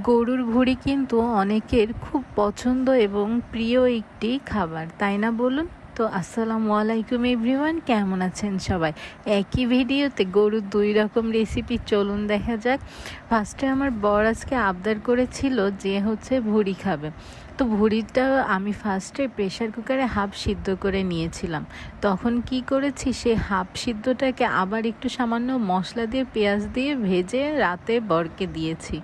গরুর ভুঁড়ি কিন্তু অনেকের খুব পছন্দ এবং প্রিয় একটি খাবার, তাই না বলুন? তো আসসালামু আলাইকুম এভরিওয়ান, কেমন আছেন সবাই? একই ভিডিওতে গরুর দুই রকম রেসিপি, চলুন দেখা যাক। ফার্স্টে আমার বর আজকে আবদার করেছিল যে ভুঁড়ি খাবে। তো ভুঁড়িটা আমি ফার্স্টে প্রেশার কুকারে হাফ সিদ্ধ করে নিয়েছিলাম। তখন কি করেছি, সেই হাফ সিদ্ধটাকে আবার একটু সামান্য মশলা দিয়ে পেঁয়াজ দিয়ে ভেজে রাতে বরকে দিয়েছি।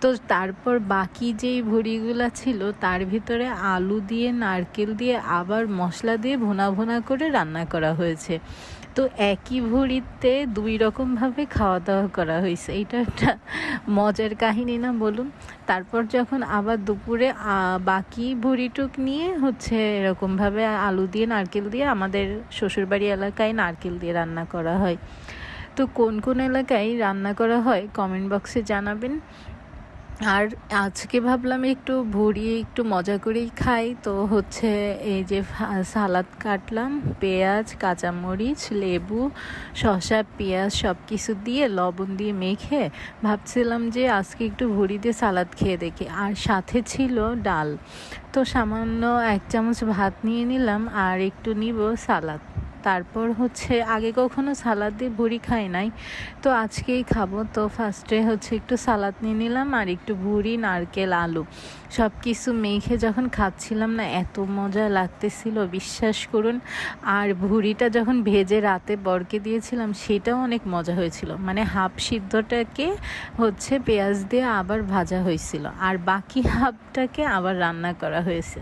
তো তারপর বাকি যেই ভুঁড়িগুলো ছিল তার ভিতরে আলু দিয়ে নারকেল দিয়ে আবার মশলা দিয়ে ভুনা ভুনা করে রান্না করা হয়েছে। তো একই ভুঁড়িতে দুই রকমভাবে খাওয়া দাওয়া করা হয়েছে। এটা একটা মজার কাহিনী না বলুন? তারপর যখন আবার দুপুরে বাকি ভুঁড়িটুক নিয়ে এরকমভাবে আলু দিয়ে নারকেল দিয়ে, আমাদের শ্বশুরবাড়ি এলাকায় নারকেল দিয়ে রান্না করা হয়। তো কোন কোন এলাকায় রান্না করা হয় কমেন্ট বক্সে জানাবেন। আর আজকে ভাবলাম একটু ভুঁড়ি একটু মজা করেই খাই। তো এই যে সালাদ কাটলাম, পেঁয়াজ, কাঁচামরিচ, লেবু, শসা, পেঁয়াজ সব কিছু দিয়ে লবণ দিয়ে মেখে ভাবছিলাম যে আজকে একটু ভুঁড়ি দিয়ে সালাদ খেয়ে দেখি। আর সাথে ছিল ডাল। তো সামান্য 1 চামচ ভাত নিয়ে নিলাম আর একটু নিব সালাদ। তারপর আগে কখনো সালাদ দিয়ে ভুঁড়ি খাই নাই, তো আজকেই খাবো। তো ফার্স্টে একটু সালাদ নিয়ে নিলাম আর একটু ভুঁড়ি, নারকেল, আলু সব কিছু মেখে যখন খাচ্ছিলাম না, এত মজা লাগতেছিল বিশ্বাস করুন। আর ভুঁড়িটা যখন ভেজে রাতে বরকে দিয়েছিলাম সেটাও অনেক মজা হয়েছিল। মানে হাফ সিদ্ধটাকে পেঁয়াজ দিয়ে আবার ভাজা হয়েছিল আর বাকি হাফটাকে আবার রান্না করা হয়েছে।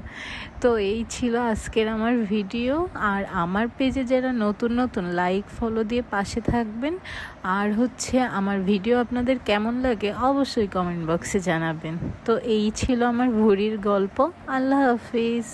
তো এই ছিল আজকের আমার ভিডিও। আর আমার পেজে যারা নতুন নতুন, লাইক ফলো দিয়ে পাশে থাকবেন। আর আমার ভিডিও আপনাদের কেমন লাগে অবশ্যই কমেন্ট বক্সে জানাবেন। তো এই ছিল আমার ভুঁড়ির গল্প। আল্লাহ হাফিজ।